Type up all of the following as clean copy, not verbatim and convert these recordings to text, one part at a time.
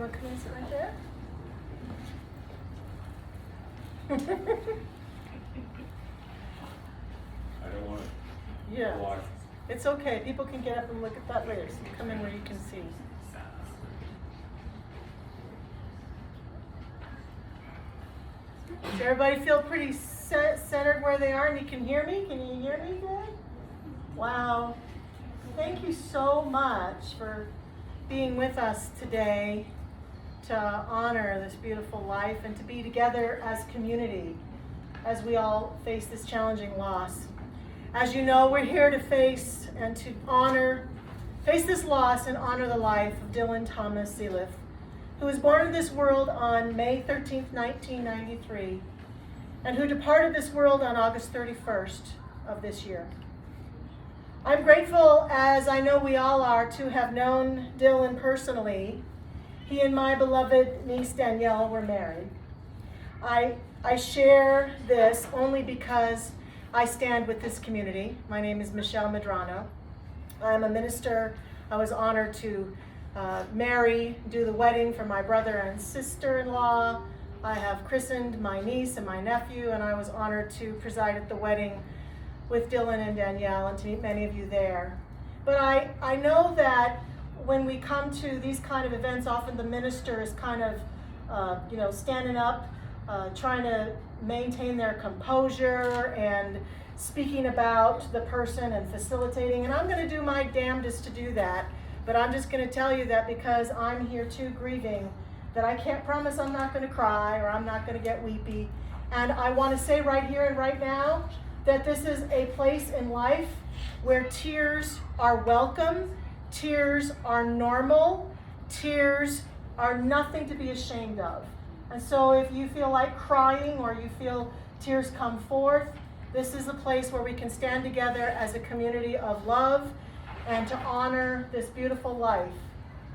want to come and sit right there? I don't want to Yeah. watch. It's okay. People can get up and look at that later. So come in where you can see. Does everybody feel pretty centered where they are and you can hear me? Can you hear me good? Wow. Thank you so much for being with us today to honor this beautiful life and to be together as community as we all face this challenging loss. As you know, we're here to face and to face this loss and honor the life of Dylan Thomas Seeliff, who was born in this world on May 13th, 1993, and who departed this world on August 31st of this year. I'm grateful, as I know we all are, to have known Dylan personally. He and my beloved niece Danielle were married. I share this only because I stand with this community. My name is Michelle Medrano. I'm a minister. I was honored to do the wedding for my brother and sister-in-law. I have christened my niece and my nephew, and I was honored to preside at the wedding with Dylan and Danielle and to meet many of you there. But I know that when we come to these kind of events, often the minister is kind of, standing up, trying to maintain their composure and speaking about the person and facilitating. And I'm going to do my damnedest to do that. But I'm just going to tell you that because I'm here too grieving, that I can't promise I'm not going to cry or I'm not going to get weepy. And I want to say right here and right now that this is a place in life where tears are welcome, tears are normal, tears are nothing to be ashamed of. And so if you feel like crying or you feel tears come forth, this is a place where we can stand together as a community of love and to honor this beautiful life,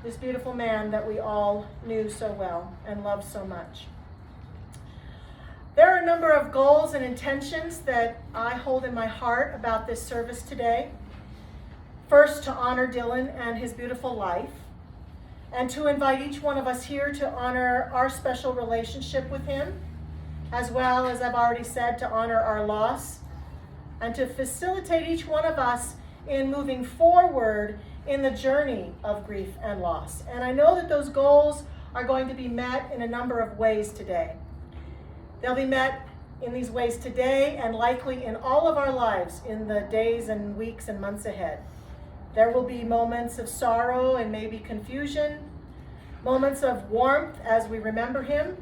this beautiful man that we all knew so well and loved so much. There are a number of goals and intentions that I hold in my heart about this service today. First, to honor Dylan and his beautiful life, and to invite each one of us here to honor our special relationship with him, as well as I've already said, to honor our loss, and to facilitate each one of us in moving forward in the journey of grief and loss. And I know that those goals are going to be met in a number of ways today. They'll be met in these ways today and likely in all of our lives in the days and weeks and months ahead. There will be moments of sorrow and maybe confusion, moments of warmth as we remember him,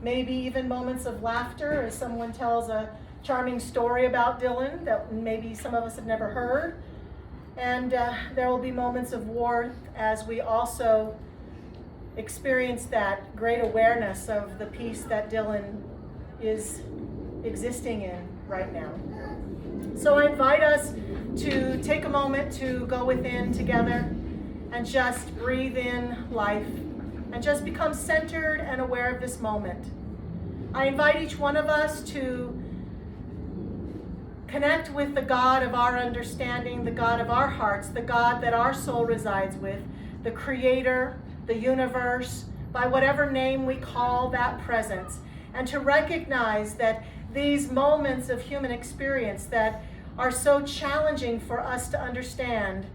maybe even moments of laughter as someone tells a charming story about Dylan that maybe some of us have never heard. And there will be moments of warmth as we also experience that great awareness of the peace that Dylan is existing in right now. So I invite us to take a moment to go within together and just breathe in life and just become centered and aware of this moment. I invite each one of us to connect with the God of our understanding, the God of our hearts, the God that our soul resides with, the Creator, the universe, by whatever name we call that presence, and to recognize that these moments of human experience that are so challenging for us to understand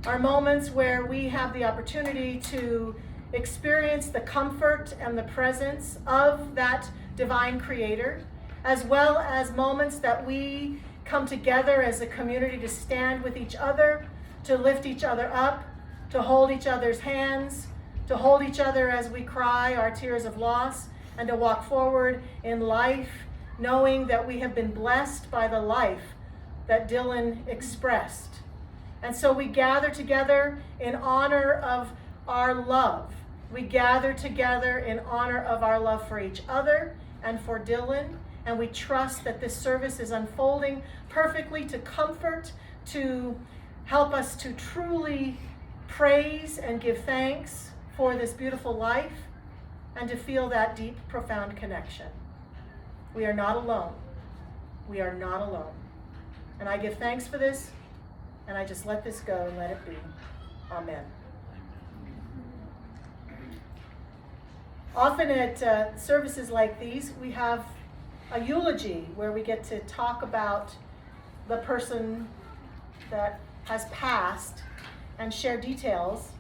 are moments where we have the opportunity to experience the comfort and the presence of that divine Creator, as well as moments that we come together as a community to stand with each other, to lift each other up, to hold each other's hands, to hold each other as we cry our tears of loss, and to walk forward in life, knowing that we have been blessed by the life that Dylan expressed. And so we gather together in honor of our love. We gather together in honor of our love for each other and for Dylan, and we trust that this service is unfolding perfectly to comfort, to help us to truly praise and give thanks for this beautiful life, and to feel that deep, profound connection. We are not alone. We are not alone. And I give thanks for this, and I just let this go and let it be. Amen. Often at services like these, we have a eulogy where we get to talk about the person that has passed and share details.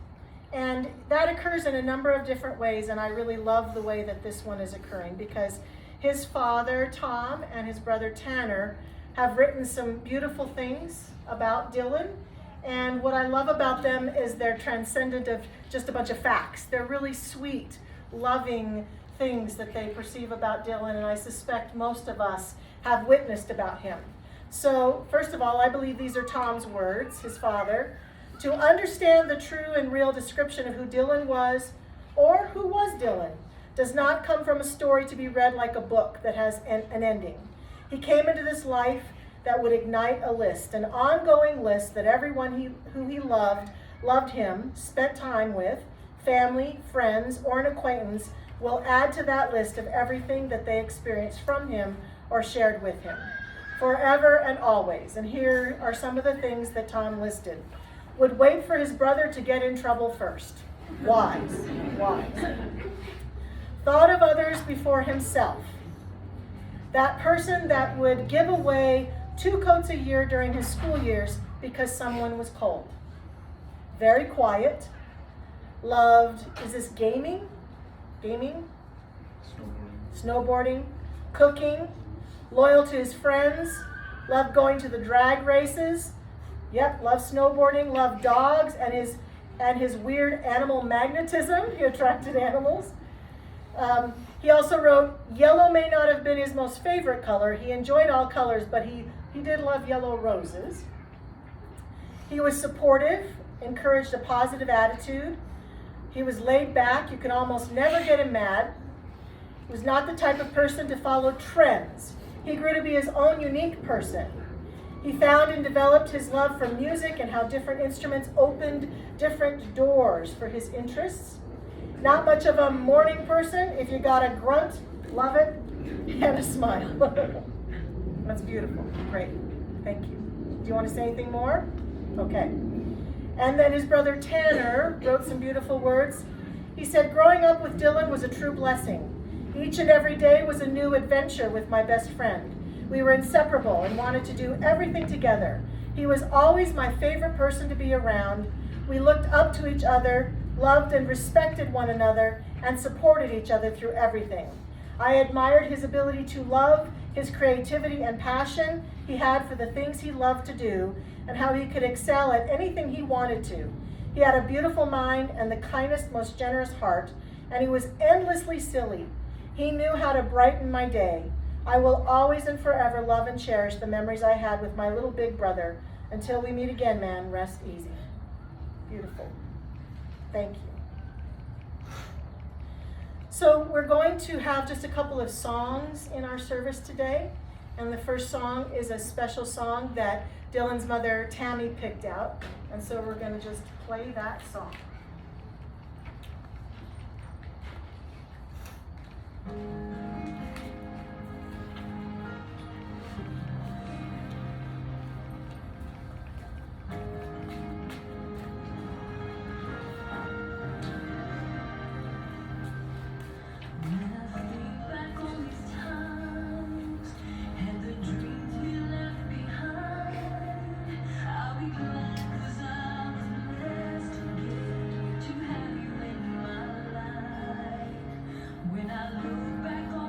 And that occurs in a number of different ways, and I really love the way that this one is occurring because his father, Tom, and his brother, Tanner, have written some beautiful things about Dylan. And what I love about them is they're transcendent of just a bunch of facts. They're really sweet, loving things that they perceive about Dylan, and I suspect most of us have witnessed about him. So, first of all, I believe these are Tom's words, his father. To understand the true and real description of who Dylan was, or who was Dylan, does not come from a story to be read like a book that has an ending. He came into this life that would ignite a list, an ongoing list that everyone who he loved him, spent time with, family, friends, or an acquaintance, will add to that list of everything that they experienced from him or shared with him, forever and always. And here are some of the things that Tom listed. Would wait for his brother to get in trouble first. Wise. Thought of others before himself. That person that would give away 2 coats a year during his school years because someone was cold. Very quiet. Loved, is this gaming? Snowboarding. Cooking. Loyal to his friends. Loved going to the drag races. Yep, loved snowboarding, loved dogs, and his weird animal magnetism. He attracted animals. He also wrote, yellow may not have been his most favorite color. He enjoyed all colors, but he did love yellow roses. He was supportive, encouraged a positive attitude. He was laid back. You could almost never get him mad. He was not the type of person to follow trends. He grew to be his own unique person. He found and developed his love for music and how different instruments opened different doors for his interests. Not much of a morning person. If you got a grunt, love it, and a smile. That's beautiful. Great. Thank you. Do you want to say anything more? Okay. And then his brother Tanner wrote some beautiful words. He said, growing up with Dylan was a true blessing. Each and every day was a new adventure with my best friend. We were inseparable and wanted to do everything together. He was always my favorite person to be around. We looked up to each other, loved and respected one another, and supported each other through everything. I admired his ability to love, his creativity and passion he had for the things he loved to do, and how he could excel at anything he wanted to. He had a beautiful mind and the kindest, most generous heart, and he was endlessly silly. He knew how to brighten my day. I will always and forever love and cherish the memories I had with my little big brother. Until we meet again, man, rest easy. Beautiful. Thank you. So we're going to have just a couple of songs in our service today. And the first song is a special song that Dylan's mother, Tammy, picked out. And so we're going to just play that song. When I look back on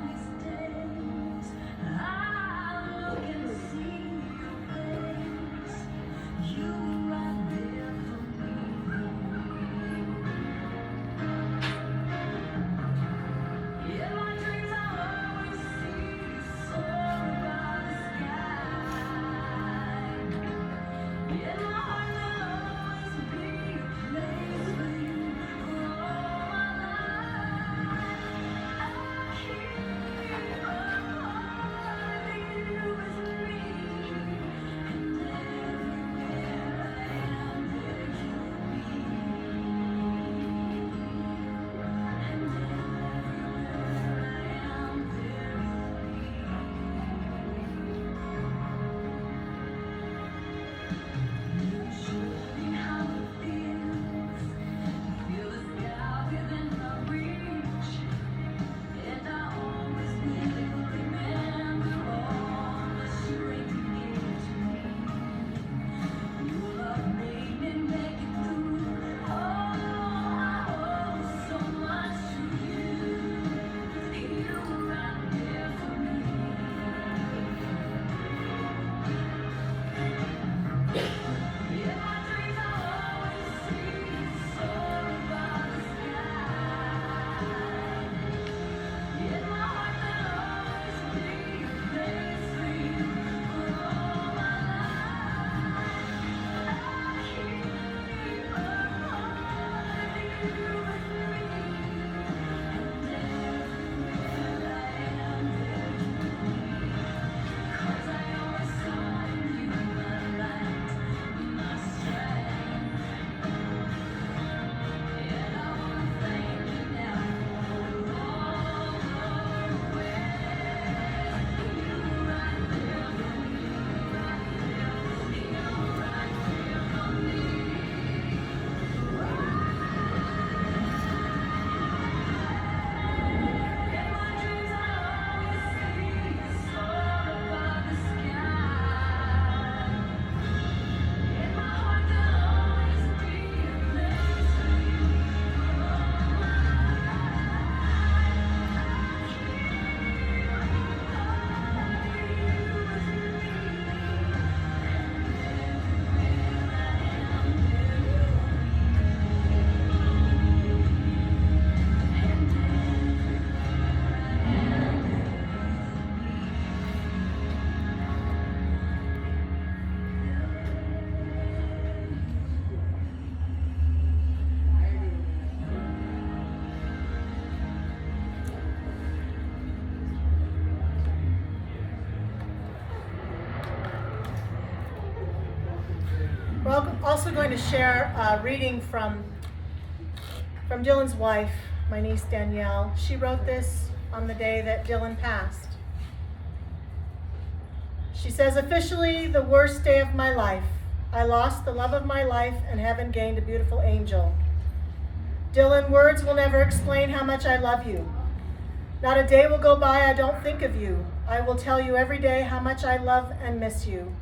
We're also going to share a reading from Dylan's wife, my niece Danielle. She wrote this on the day that Dylan passed. She says, officially the worst day of my life. I lost the love of my life and haven't gained a beautiful angel. Dylan, words will never explain how much I love you. Not a day will go by I don't think of you. I will tell you every day how much I love and miss you.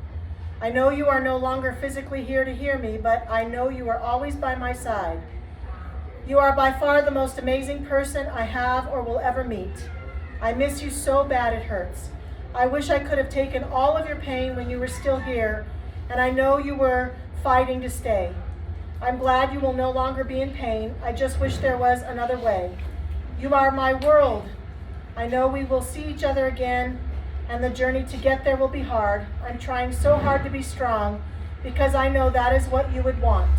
I know you are no longer physically here to hear me, but I know you are always by my side. You are by far the most amazing person I have or will ever meet. I miss you so bad it hurts. I wish I could have taken all of your pain when you were still here, and I know you were fighting to stay. I'm glad you will no longer be in pain. I just wish there was another way. You are my world. I know we will see each other again, and the journey to get there will be hard. I'm trying so hard to be strong because I know that is what you would want.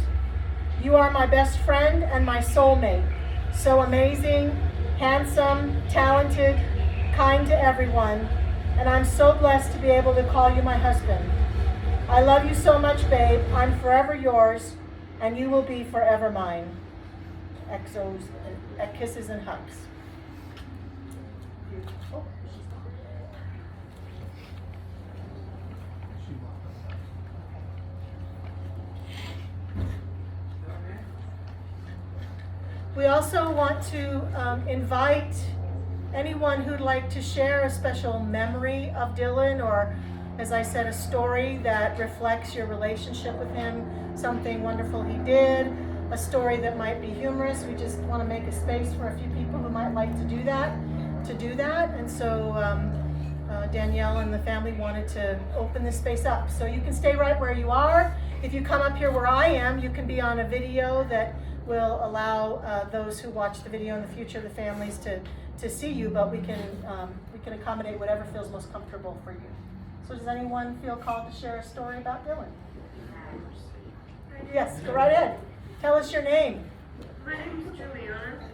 You are my best friend and my soulmate. So amazing, handsome, talented, kind to everyone, and I'm so blessed to be able to call you my husband. I love you so much, babe. I'm forever yours, and you will be forever mine. Exos, kisses and hugs. Beautiful. We also want to invite anyone who'd like to share a special memory of Dylan, or, as I said, a story that reflects your relationship with him, something wonderful he did, a story that might be humorous. We just want to make a space for a few people who might like to do that. And so Danielle and the family wanted to open this space up. So you can stay right where you are. If you come up here where I am, you can be on a video that will allow those who watch the video in the future, the families, to see you, but we can accommodate whatever feels most comfortable for you. So does anyone feel called to share a story about Dylan? Yes, go right ahead. Tell us your name. My name is Juliana.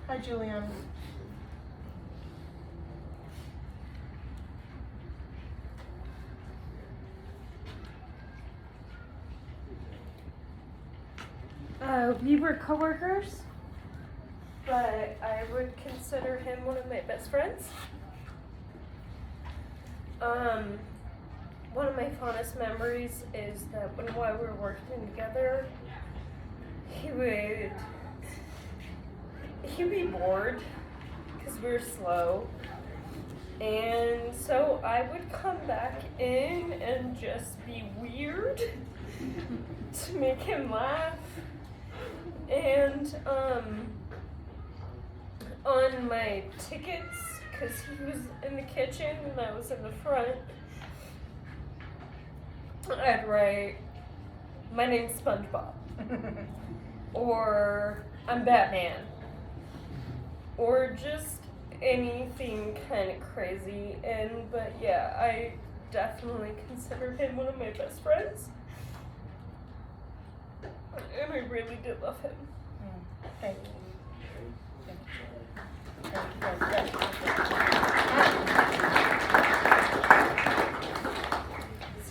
Hi, Juliana. We were coworkers, but I would consider him one of my best friends. One of my fondest memories is that while we were working together, he'd be bored because we were slow, and so I would come back in and just be weird to make him laugh. And on my tickets, because he was in the kitchen and I was in the front, I'd write, my name's SpongeBob, or I'm Batman, or just anything kind of crazy. But yeah, I definitely consider him one of my best friends. And I really did love him. Thank you. So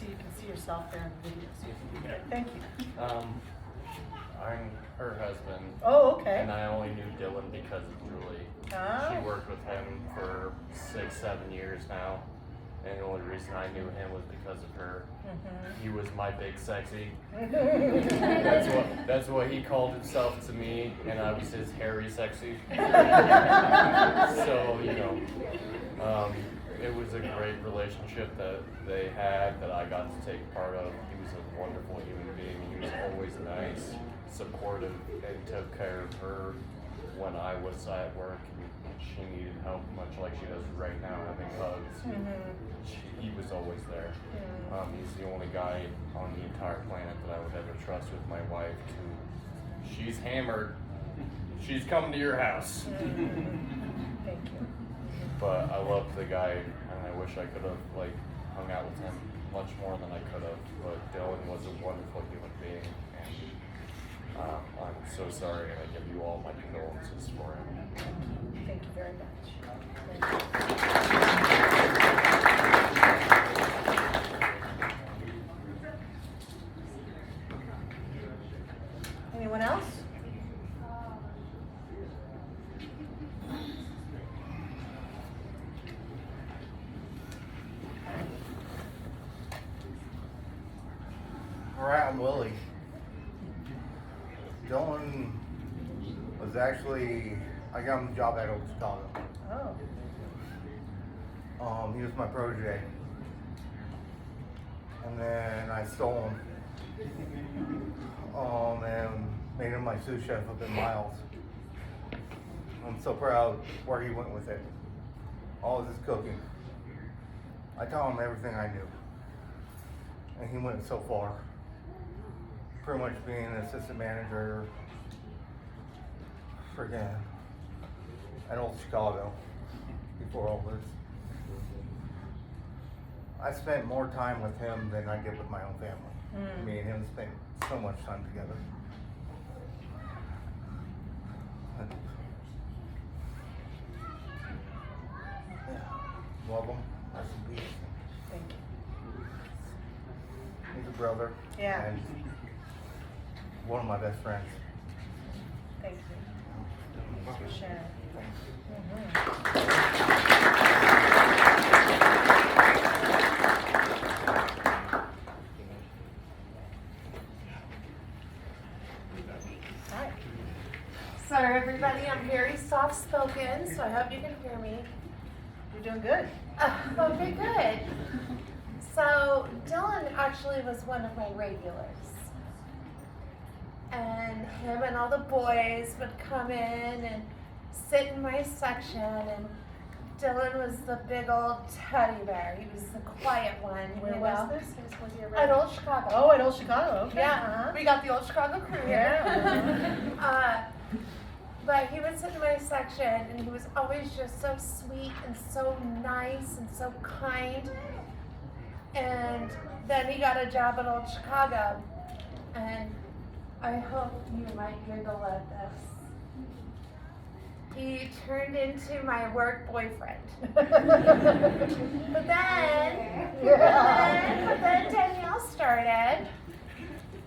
you can see yourself there in the video. Thank you. I'm her husband. Oh, okay. And I only knew Dylan because of Julie. Oh. She worked with him for 6-7 years now. And the only reason I knew him was because of her. Mm-hmm. He was my big sexy. That's what he called himself to me, and I was his hairy sexy. So, it was a great relationship that they had that I got to take part of. He was a wonderful human being. He was always nice, supportive, and took care of her when I was at work and she needed help, much like she does right now, having hugs. Mm-hmm. He was always there. Mm-hmm. He's the only guy on the entire planet that I would ever trust with my wife. She's hammered. She's coming to your house. Mm-hmm. Thank you. But I love the guy, and I wish I could have hung out with him much more than I could have. But Dylan was a wonderful human being, and I'm so sorry, and I give you all my condolences for him. Thank you very much. Anyone else? All right, I'm Willie. Dylan was actually, I got him a job at Old Chicago. Oh. He was my protege. And then I stole him. And made him my sous chef up in Miles. I'm so proud where he went with it. All of his cooking. I taught him everything I knew. And he went so far. Pretty much being an assistant manager freaking at Old Chicago before all this. I spent more time with him than I did with my own family. Me and him spent so much time together. Yeah. Love him. Rest in peace. Thank you. He's a brother. Yeah. And one of my best friends. Thank you. Thanks for sharing. Hi. So everybody, I'm very soft-spoken, so I hope you can hear me. You're doing good. Okay, good. So Dylan actually was one of my regulars. And him and all the boys would come in and sit in my section, and Dylan was the big old teddy bear. He was the quiet one. Where you was know? this? This was your At Old Chicago. Oh, at Old Chicago. Okay. Yeah, Uh-huh. we got the Old Chicago crew here. Yeah. But he would sit in my section, and he was always just so sweet and so nice and so kind. And then he got a job at Old Chicago, and I hope you might giggle at this. He turned into my work boyfriend. But then Danielle started.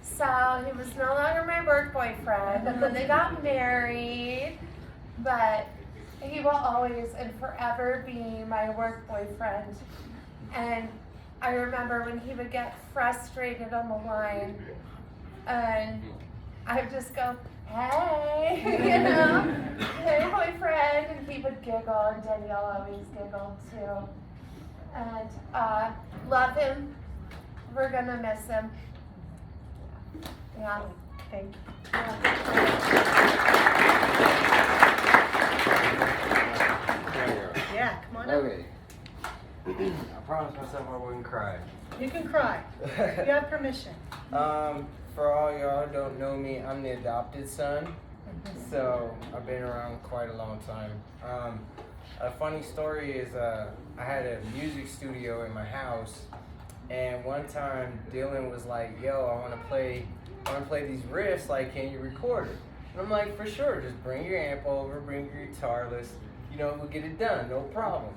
So he was no longer my work boyfriend, and then they got married, but he will always and forever be my work boyfriend. And I remember when he would get frustrated on the line, and I would just go, hey, you know, hey boyfriend, and he would giggle, and Danielle always giggled too. And love him, we're gonna miss him. Yeah. Thank you. Yeah, come on up. Okay. I promised myself I wouldn't cry. You can cry. You have permission. For all y'all who don't know me, I'm the adopted son. So I've been around quite a long time. A funny story is I had a music studio in my house, and one time Dylan was like, "Yo, I want to play these riffs. Like, can you record it?" And I'm like, "For sure. Just bring your amp over, bring your guitar. We'll get it done. No problem."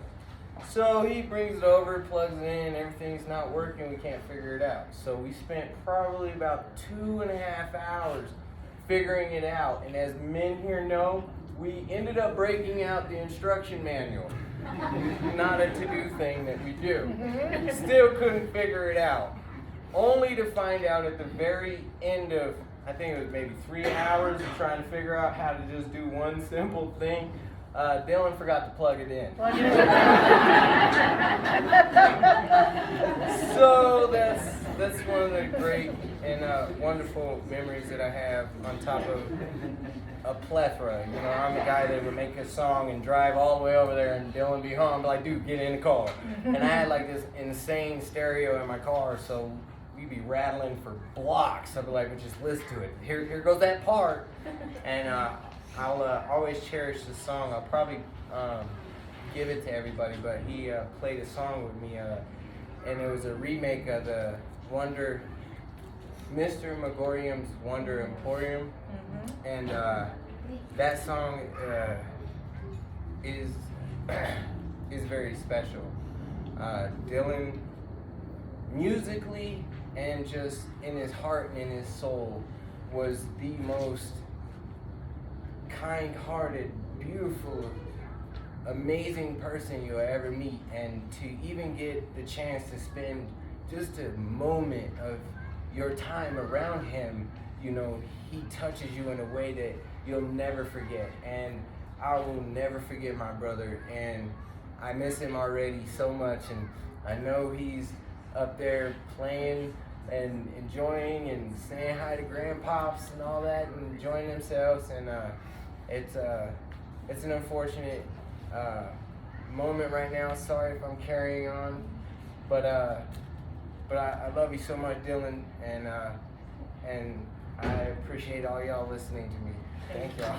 So he brings it over, plugs it in, everything's not working, we can't figure it out. So we spent probably about 2.5 hours figuring it out. And as men here know, we ended up breaking out the instruction manual. Not a to-do thing that we do. Still couldn't figure it out. Only to find out at the very end of, I think it was maybe 3 hours of trying to figure out how to just do one simple thing, Dylan forgot to plug it in. So that's one of the great and wonderful memories that I have on top of a plethora. You know, I'm the guy that would make a song and drive all the way over there, and Dylan be home, like, "Dude, get in the car." And I had like this insane stereo in my car, so we'd be rattling for blocks. I'd be like, "Well, just listen to it. Here goes that part." And I'll always cherish this song. I'll probably give it to everybody, but he played a song with me, and it was a remake of the Wonder, Mr. Megorium's Wonder Emporium, and that song is very special. Dylan, musically and just in his heart and in his soul, was the most kind-hearted, beautiful, amazing person you'll ever meet. And to even get the chance to spend just a moment of your time around him, you know, he touches you in a way that you'll never forget. And I will never forget my brother, and I miss him already so much. And I know he's up there playing and enjoying and saying hi to grandpops and all that and enjoying themselves. And it's an unfortunate moment right now. Sorry if I'm carrying on, but I love you so much, Dylan, and I appreciate all y'all listening to me. Thank y'all.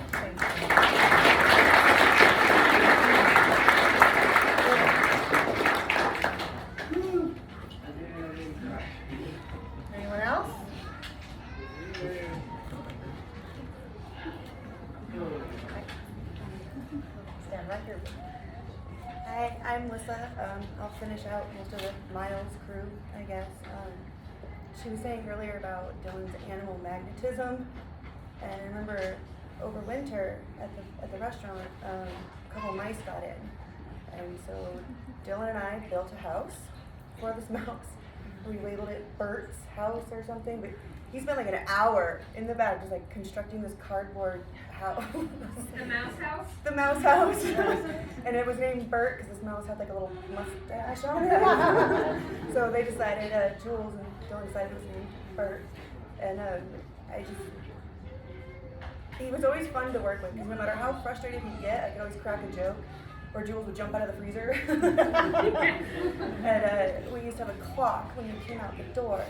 Anyone else? Stand right here. Hi, I'm Lissa. I'll finish out most of the Miles crew, I guess. She was saying earlier about Dylan's animal magnetism, and I remember over winter at the restaurant, a couple mice got in, and so Dylan and I built a house for this mouse. We labeled it Bert's house or something, but he spent like an hour in the back just like constructing this cardboard house. The mouse house? The mouse house. And it was named Bert because this mouse had like a little mustache on it. So they decided, Jules and Dylan decided it was named Bert. And he was always fun to work with because no matter how frustrated he'd get, I could always crack a joke. Or Jules would jump out of the freezer. And we used to have a clock when you came out the door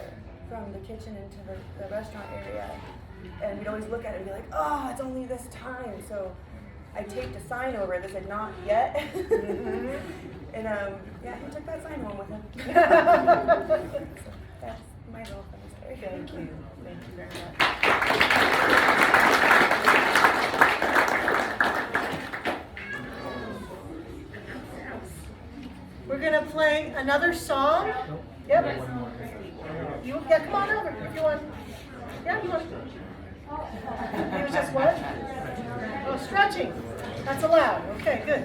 from the kitchen into the restaurant area. And we'd always look at it and be like, oh, it's only this time. So I taped a sign over it that said, not yet. And yeah, he took that sign home with him. So that's my little funny story. Thank you. Thank you very much. We're going to play another song. Yep. Yeah, come on over if you want. Yeah, you want. It was just what? Oh, stretching. That's allowed. Okay, good.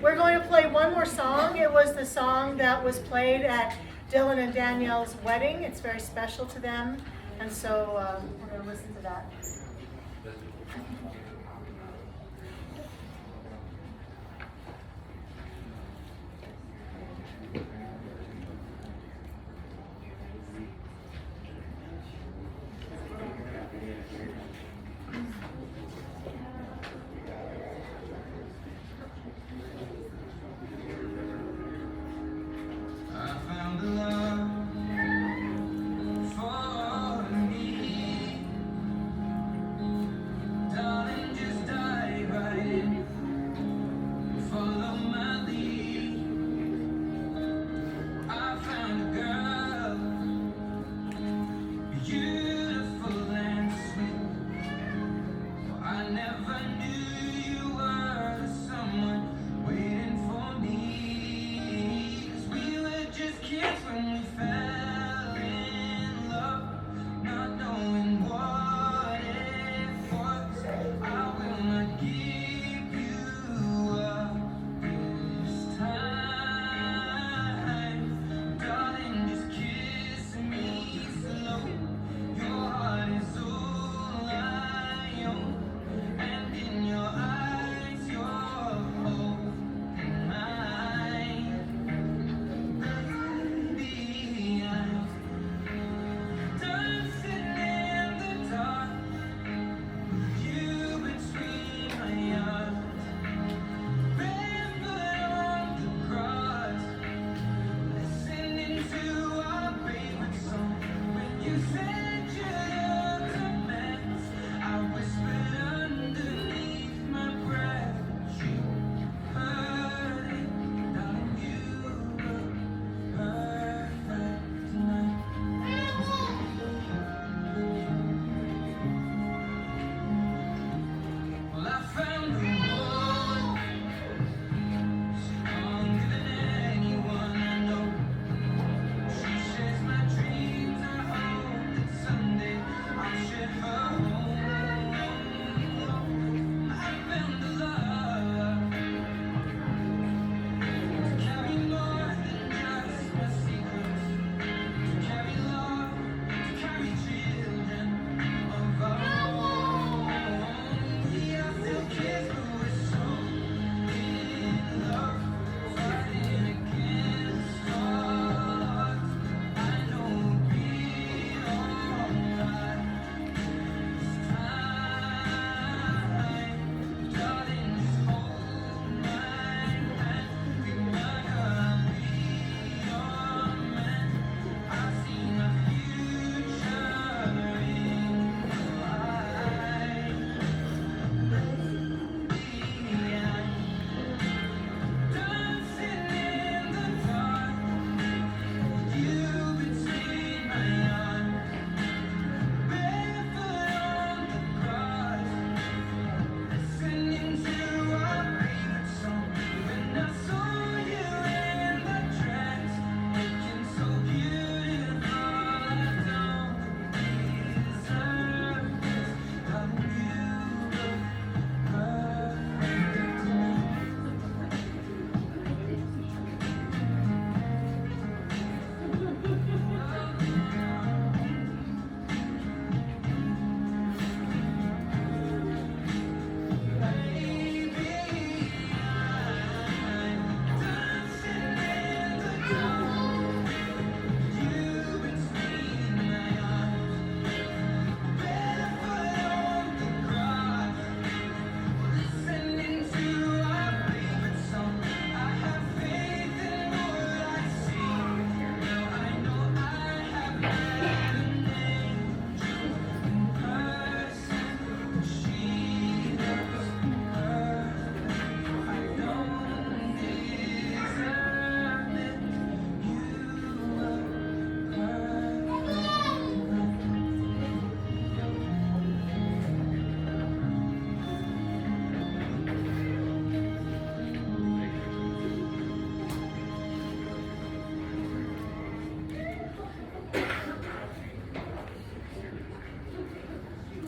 We're going to play one more song. It was the song that was played at Dylan and Danielle's wedding. It's very special to them. And so we're going to listen to that.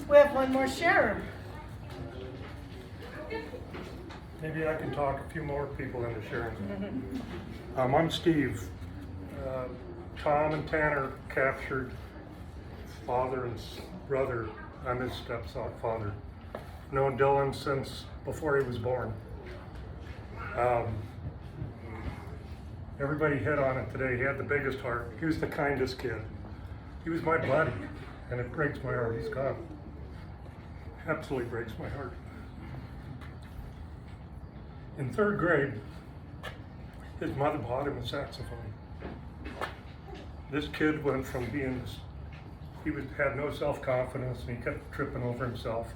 We have one more sharer. Maybe I can talk a few more people into sharing. I'm Steve. Tom and Tanner captured father and brother. I'm his stepfather. Known Dylan since before he was born. Everybody hit on it today. He had the biggest heart. He was the kindest kid. He was my buddy, and it breaks my heart. He's gone. Absolutely breaks my heart. In 3rd grade, his mother bought him a saxophone. This kid went from being, had no self-confidence, and he kept tripping over himself,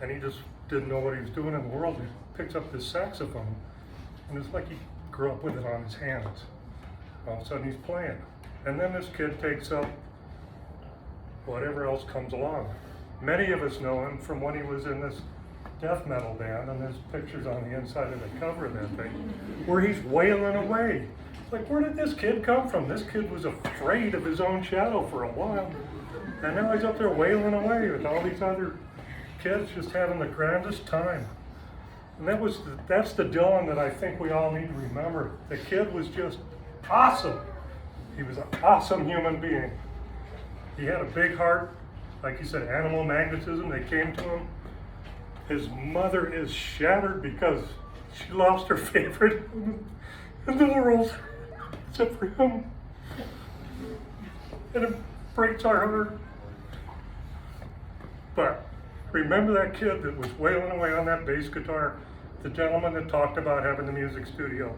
and he just didn't know what he was doing in the world. He picks up this saxophone, and it's like he grew up with it on his hands. All of a sudden he's playing. And then this kid takes up whatever else comes along. Many of us know him from when he was in this death metal band, and there's pictures on the inside of the cover of that thing, where he's wailing away. It's like, where did this kid come from? This kid was afraid of his own shadow for a while, and now he's up there wailing away with all these other kids just having the grandest time. And that's the Dylan that I think we all need to remember. The kid was just awesome. He was an awesome human being. He had a big heart, like you said, animal magnetism. They came to him. His mother is shattered because she lost her favorite in the world, except for him. And it breaks our heart. But remember that kid that was wailing away on that bass guitar? The gentleman that talked about having the music studio.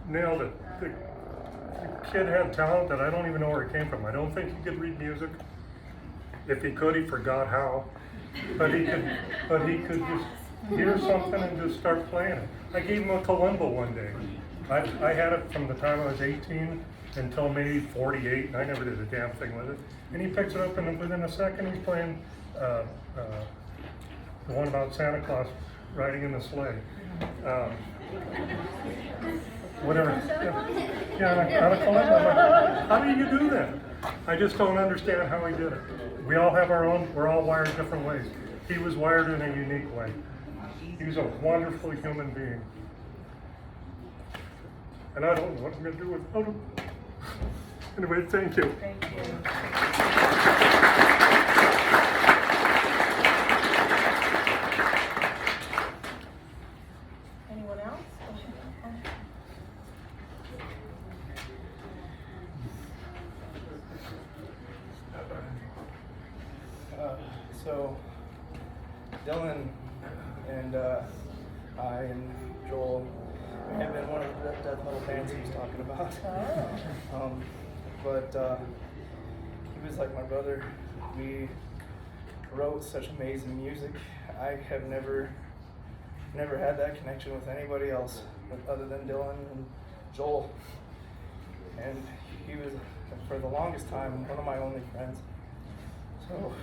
Nailed it. The kid had talent that I don't even know where it came from. I don't think he could read music. If he could, he forgot how. But he could just hear something and just start playing it. I gave him a kalimba one day. I had it from the time I was 18 until maybe 48, and I never did a damn thing with it. And he picks it up, and within a second he's playing the one about Santa Claus riding in the sleigh. Whatever. Yeah, on a kalimba. How do you do that? I just don't understand how he did it. We all have our own, we're all wired different ways. He was wired in a unique way. He was a wonderful human being. And I don't know what I'm going to do without him. Anyway, thank you. Thank you. Anyone else? So, Dylan and I and Joel have been one of the death metal bands he was talking about. But he was like my brother. We wrote such amazing music. I have never had that connection with anybody else other than Dylan and Joel. And he was, for the longest time, one of my only friends. So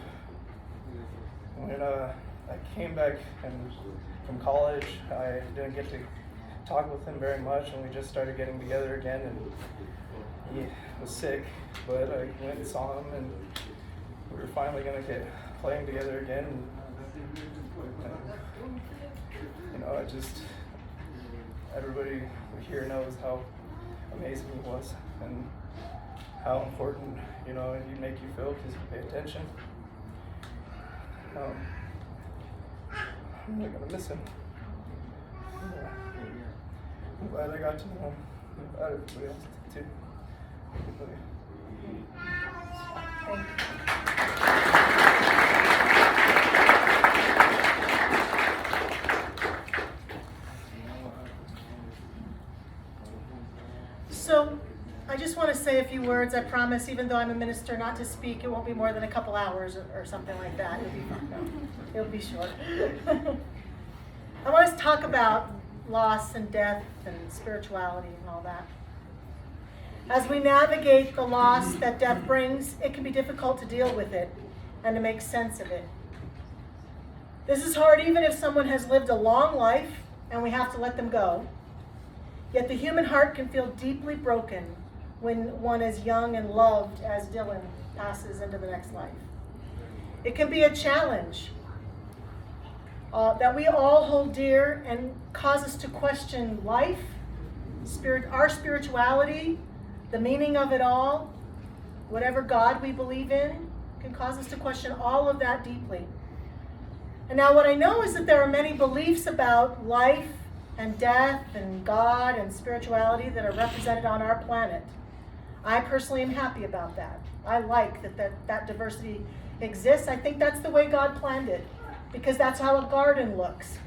when I came back from college, I didn't get to talk with him very much, and we just started getting together again, and he was sick, but I went and saw him, and we were finally going to get playing together again. And, I just, everybody here knows how amazing he was, and how important, he'd make you feel because you pay attention. I'm really gonna miss him. Yeah. I'm glad I got to know him. I'm glad everybody else did too. So, I just want to say a few words. I promise, even though I'm a minister, not to speak. It won't be more than a couple hours or something like that. It'll be fun. No, it'll be short. I want us to talk about loss and death and spirituality and all that. As we navigate the loss that death brings, it can be difficult to deal with it and to make sense of it. This is hard even if someone has lived a long life and we have to let them go. Yet the human heart can feel deeply broken when one as young and loved as Dylan passes into the next life. It can be a challenge that we all hold dear and cause us to question life, our spirituality, the meaning of it all, whatever God we believe in, can cause us to question all of that deeply. And now what I know is that there are many beliefs about life and death and God and spirituality that are represented on our planet. I personally am happy about that. I like that diversity exists. I think that's the way God planned it, because that's how a garden looks.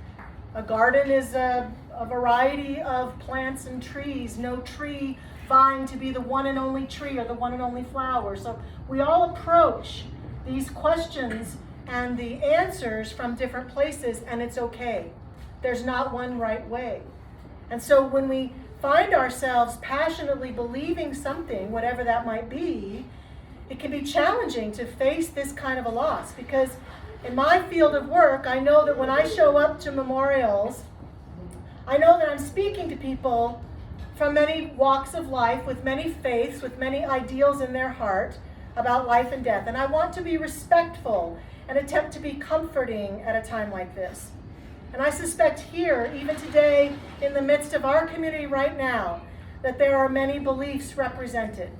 A garden is a variety of plants and trees, no tree vying to be the one and only tree or the one and only flower. So we all approach these questions and the answers from different places, and it's okay. There's not one right way. And so when we find ourselves passionately believing something, whatever that might be, it can be challenging to face this kind of a loss, because in my field of work, I know that when I show up to memorials, I know that I'm speaking to people from many walks of life, with many faiths, with many ideals in their heart about life and death. And I want to be respectful and attempt to be comforting at a time like this. And I suspect here, even today, in the midst of our community right now, that there are many beliefs represented.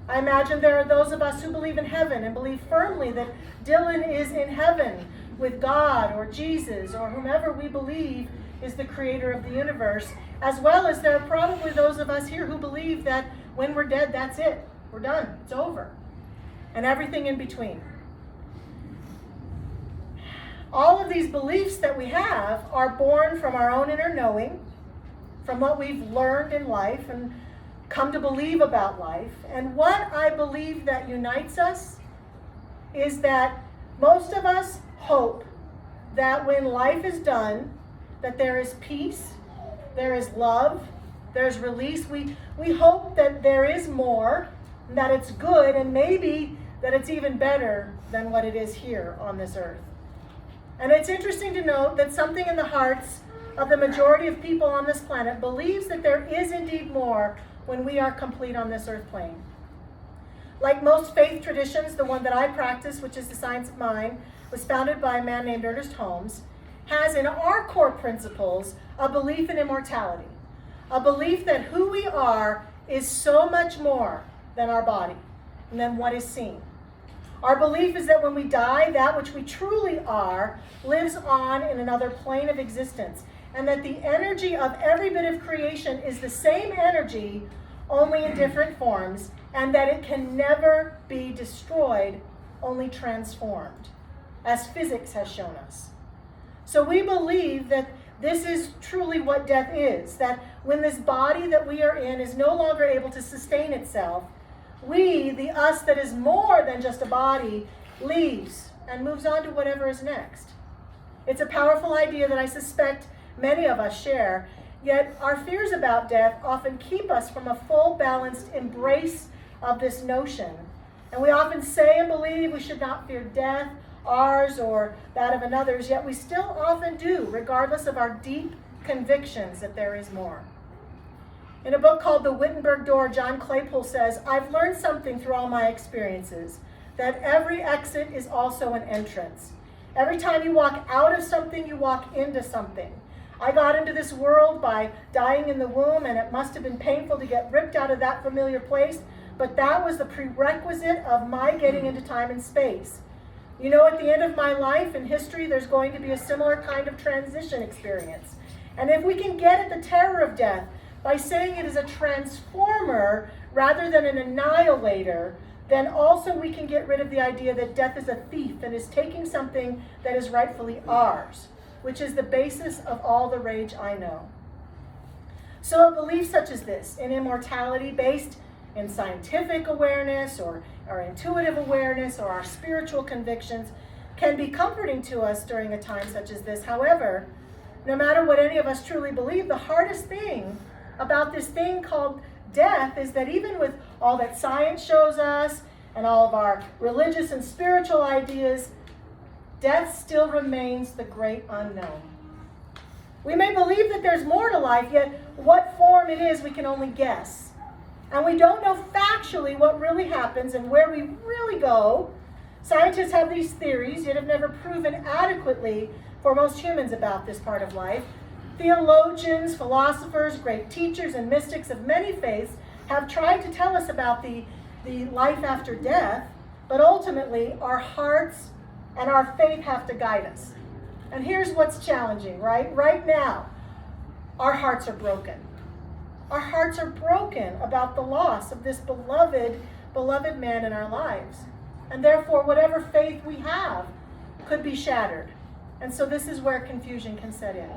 I imagine there are those of us who believe in heaven and believe firmly that Dylan is in heaven with God or Jesus or whomever we believe is the creator of the universe, as well as there are probably those of us here who believe that when we're dead, that's it. We're done. It's over. And everything in between. All of these beliefs that we have are born from our own inner knowing, from what we've learned in life and come to believe about life. And what I believe that unites us is that most of us hope that when life is done, that there is peace, there is love, there's release. We hope that there is more, that it's good, and maybe that it's even better than what it is here on this earth. And it's interesting to note that something in the hearts of the majority of people on this planet believes that there is indeed more when we are complete on this earth plane. Like most faith traditions, the one that I practice, which is the Science of Mind, was founded by a man named Ernest Holmes, has in our core principles a belief in immortality, a belief that who we are is so much more than our body and than what is seen. Our belief is that when we die, that which we truly are lives on in another plane of existence, and that the energy of every bit of creation is the same energy, only in different forms, and that it can never be destroyed, only transformed, as physics has shown us. So we believe that this is truly what death is, that when this body that we are in is no longer able to sustain itself, we, the us that is more than just a body, leaves and moves on to whatever is next. It's a powerful idea that I suspect many of us share, yet our fears about death often keep us from a full, balanced embrace of this notion. And we often say and believe we should not fear death, ours or that of another's, yet we still often do, regardless of our deep convictions that there is more. In a book called The Wittenberg Door, John Claypool says, "I've learned something through all my experiences, that every exit is also an entrance. Every time you walk out of something, you walk into something. I got into this world by dying in the womb, and it must have been painful to get ripped out of that familiar place, but that was the prerequisite of my getting into time and space. You know, at the end of my life in history, there's going to be a similar kind of transition experience. And if we can get at the terror of death by saying it is a transformer rather than an annihilator, then also we can get rid of the idea that death is a thief and is taking something that is rightfully ours, which is the basis of all the rage I know." So a belief such as this, in immortality based in scientific awareness or our intuitive awareness or our spiritual convictions, can be comforting to us during a time such as this. However, no matter what any of us truly believe, the hardest thing about this thing called death is that even with all that science shows us and all of our religious and spiritual ideas, death still remains the great unknown. We may believe that there's more to life, yet what form it is we can only guess. And we don't know factually what really happens and where we really go. Scientists have these theories, yet have never proven adequately for most humans about this part of life. Theologians, philosophers, great teachers, and mystics of many faiths have tried to tell us about the life after death, but ultimately our hearts and our faith have to guide us. And here's what's challenging, right? Right now, our hearts are broken. Our hearts are broken about the loss of this beloved man in our lives. And therefore, whatever faith we have could be shattered. And so this is where confusion can set in.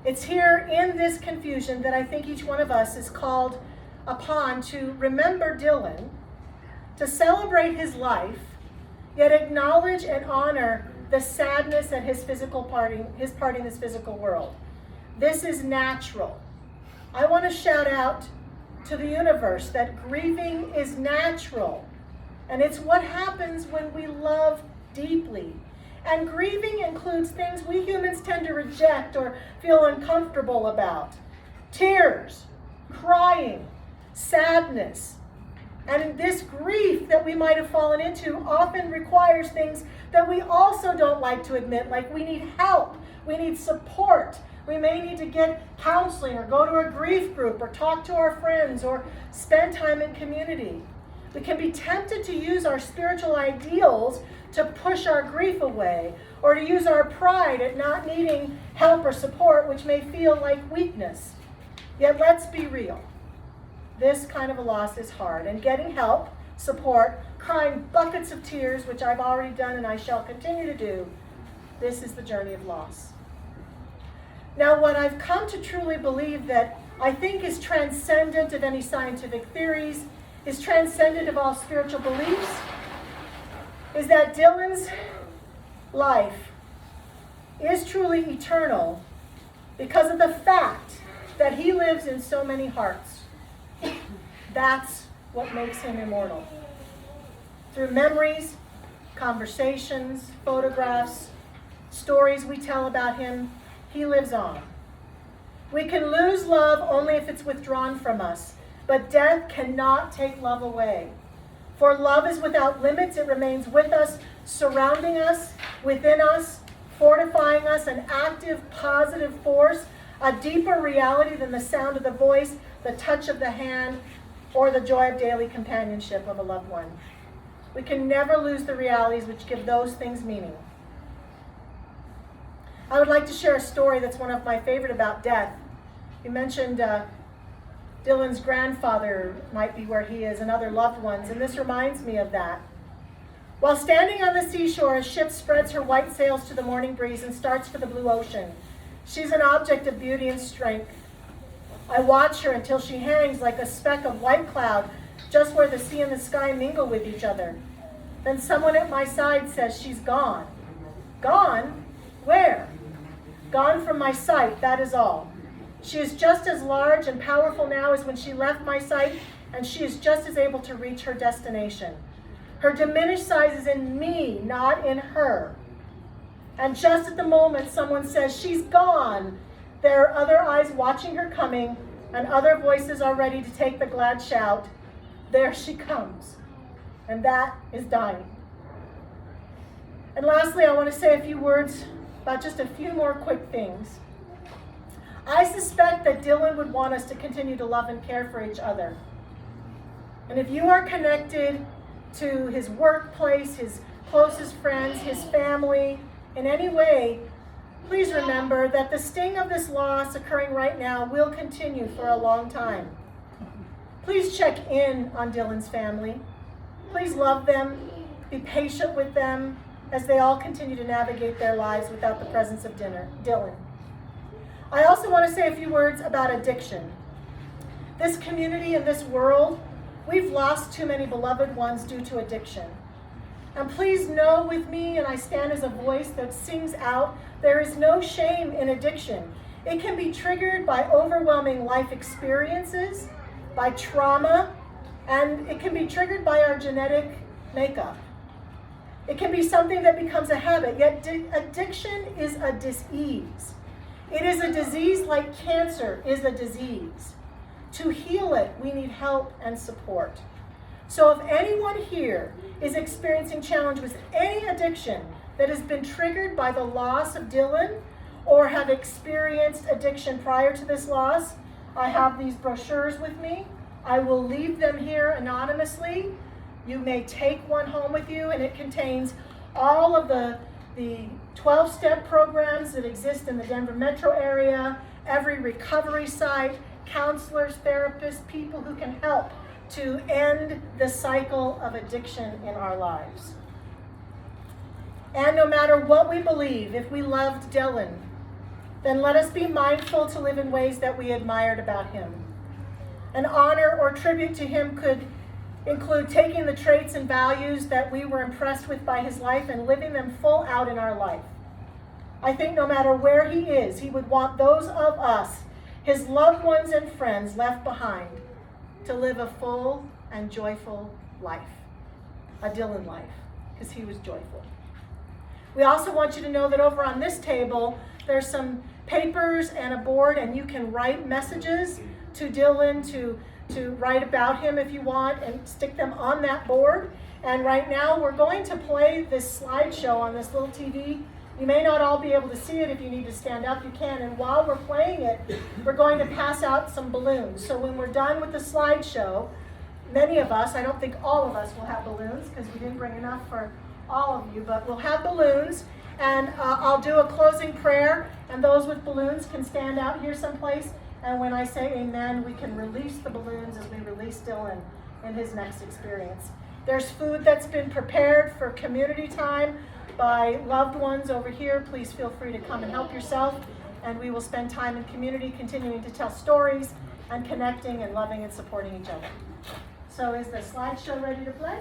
It's here in this confusion that I think each one of us is called upon to remember Dylan, to celebrate his life, yet acknowledge and honor the sadness at his part in this physical world. This is natural. I want to shout out to the universe that grieving is natural. And it's what happens when we love deeply. And grieving includes things we humans tend to reject or feel uncomfortable about. Tears, crying, sadness. And this grief that we might have fallen into often requires things that we also don't like to admit, like we need help, we need support. We may need to get counseling or go to a grief group or talk to our friends or spend time in community. We can be tempted to use our spiritual ideals to push our grief away, or to use our pride at not needing help or support, which may feel like weakness. Yet let's be real. This kind of a loss is hard, and getting help, support, crying buckets of tears, which I've already done and I shall continue to do, this is the journey of loss. Now, what I've come to truly believe that I think is transcendent of any scientific theories, is transcendent of all spiritual beliefs, is that Dylan's life is truly eternal because of the fact that he lives in so many hearts. That's what makes him immortal. Through memories, conversations, photographs, stories we tell about him, he lives on. We can lose love only if it's withdrawn from us, but death cannot take love away. For love is without limits. It remains with us, surrounding us, within us, fortifying us, an active, positive force, a deeper reality than the sound of the voice, the touch of the hand, or the joy of daily companionship of a loved one. We can never lose the realities which give those things meaning. I would like to share a story that's one of my favorite about death. You mentioned Dylan's grandfather might be where he is and other loved ones, and this reminds me of that. While standing on the seashore, a ship spreads her white sails to the morning breeze and starts for the blue ocean. She's an object of beauty and strength. I watch her until she hangs like a speck of white cloud just where the sea and the sky mingle with each other. Then someone at my side says she's gone. Gone? Where? Gone from my sight, that is all. She is just as large and powerful now as when she left my sight, and she is just as able to reach her destination. Her diminished size is in me, not in her. And just at the moment someone says, she's gone, there are other eyes watching her coming, and other voices are ready to take the glad shout, there she comes. And that is dying. And lastly, I want to say a few words about just a few more quick things. I suspect that Dylan would want us to continue to love and care for each other. And if you are connected to his workplace, his closest friends, his family, in any way, please remember that the sting of this loss occurring right now will continue for a long time. Please check in on Dylan's family. Please love them, be patient with them as they all continue to navigate their lives without the presence of Dylan. I also want to say a few words about addiction. This community and this world, we've lost too many beloved ones due to addiction. And please know with me, and I stand as a voice that sings out, there is no shame in addiction. It can be triggered by overwhelming life experiences, by trauma, and it can be triggered by our genetic makeup. It can be something that becomes a habit, yet addiction is a disease. It is a disease like cancer is a disease. To heal it, we need help and support. So if anyone here is experiencing challenge with any addiction that has been triggered by the loss of Dylan, or have experienced addiction prior to this loss, I have these brochures with me. I will leave them here anonymously. You may take one home with you, and it contains all of the 12-step programs that exist in the Denver metro area, every recovery site, counselors, therapists, people who can help to end the cycle of addiction in our lives. And no matter what we believe, if we loved Dylan, then let us be mindful to live in ways that we admired about him. An honor or tribute to him could include taking the traits and values that we were impressed with by his life and living them full out in our life. I think no matter where he is, he would want those of us, his loved ones and friends left behind, to live a full and joyful life. A Dylan life, because he was joyful. We also want you to know that over on this table, there's some papers and a board, and you can write messages to Dylan, to write about him if you want, and stick them on that board. And right now, we're going to play this slideshow on this little TV. You may not all be able to see it. If you need to stand up, you can. And while we're playing it, we're going to pass out some balloons. So when we're done with the slideshow, many of us, I don't think all of us will have balloons because we didn't bring enough for all of you, but we'll have balloons. And I'll do a closing prayer, and those with balloons can stand out here someplace. And when I say amen, we can release the balloons as we release Dylan in his next experience. There's food that's been prepared for community time by loved ones over here. Please feel free to come and help yourself. And we will spend time in community continuing to tell stories and connecting and loving and supporting each other. So is the slideshow ready to play?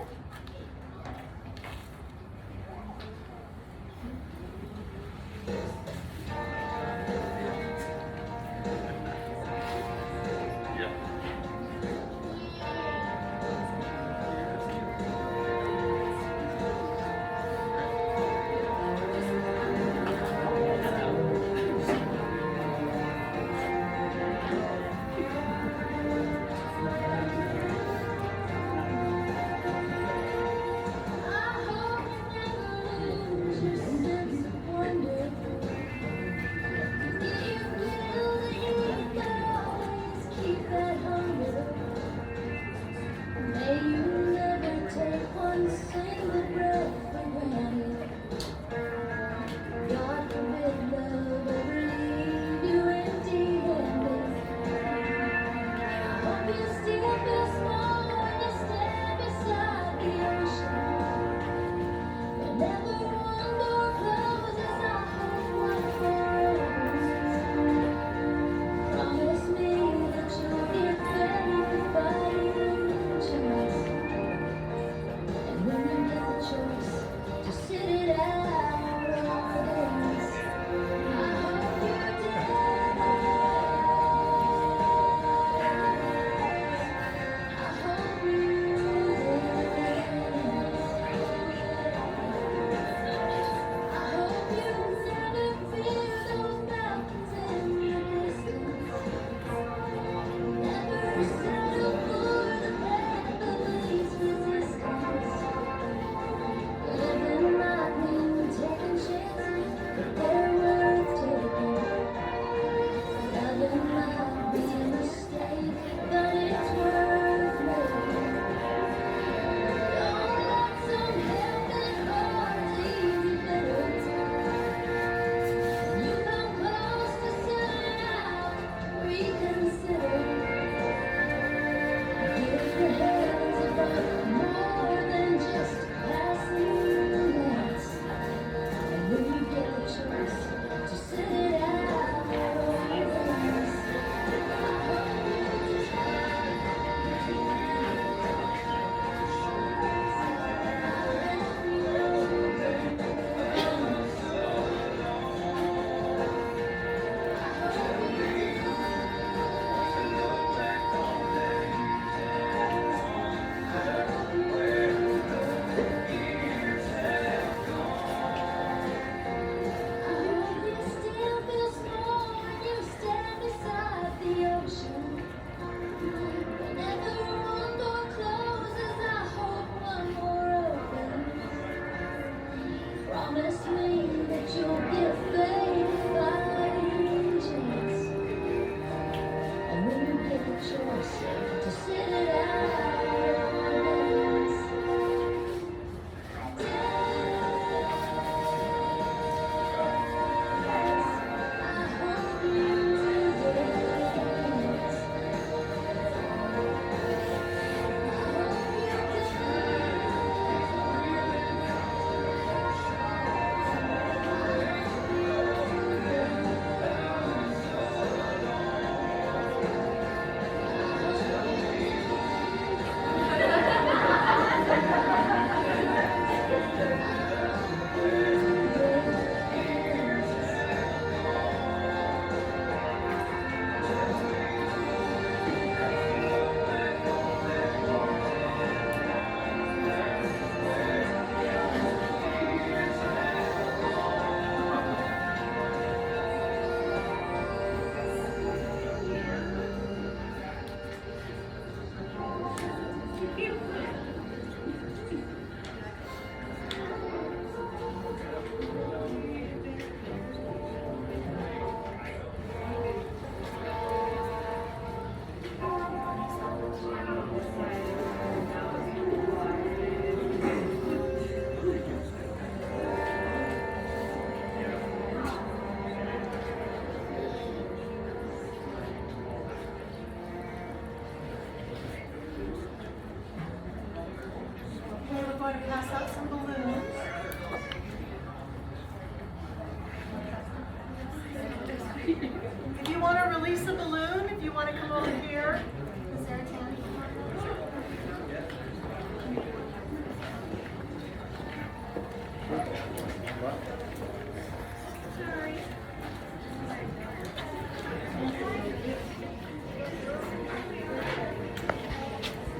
you want to release a balloon, if you want to come over here.